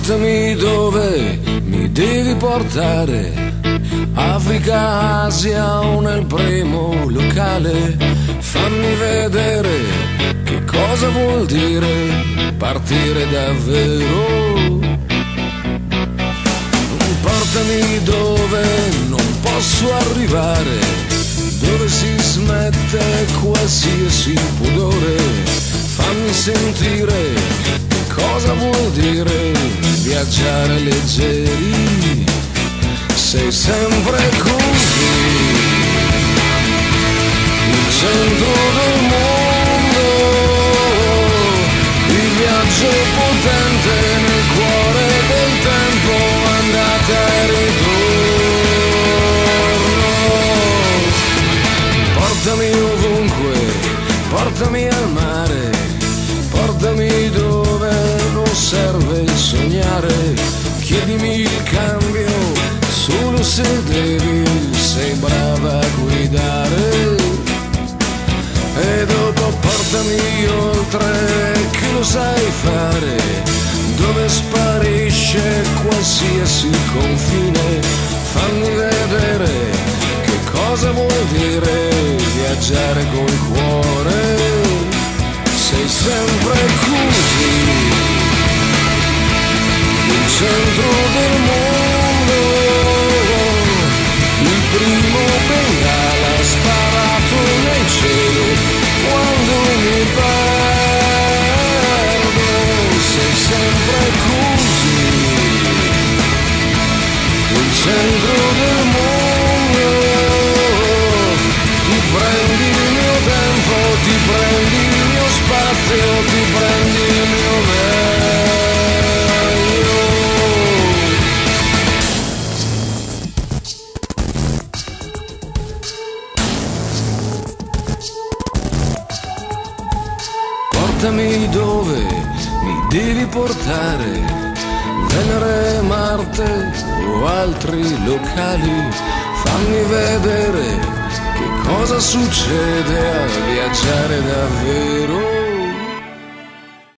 Portami dove mi devi portare, Africa, Asia o nel primo locale. Fammi vedere che cosa vuol dire partire davvero. Portami dove non posso arrivare, dove si smette qualsiasi pudore. Fammi sentire che cosa vuol dire viaggiare leggeri. Sei sempre così, il centro del mondo, il viaggio potente nel cuore del tempo, andata e ritorno. Portami ovunque, portami al mare, portami dove non serve sognare. Chiedimi il cambio solo se devi, sei brava a guidare. E dopo portami oltre, che lo sai fare, dove sparisce qualsiasi confine. Fammi vedere che cosa vuol dire viaggiare col cuore. Sei sempre così, il centro del mondo, il primo bengala sparato nel cielo quando mi perdo. Sei sempre così, il centro del mondo. Ti prendi il mio tempo, ti prendi il mio spazio, ti prendi il mio meglio. Portami dove mi devi portare, Venere, Marte o altri locali. Fammi vedere che cosa succede a viaggiare davvero.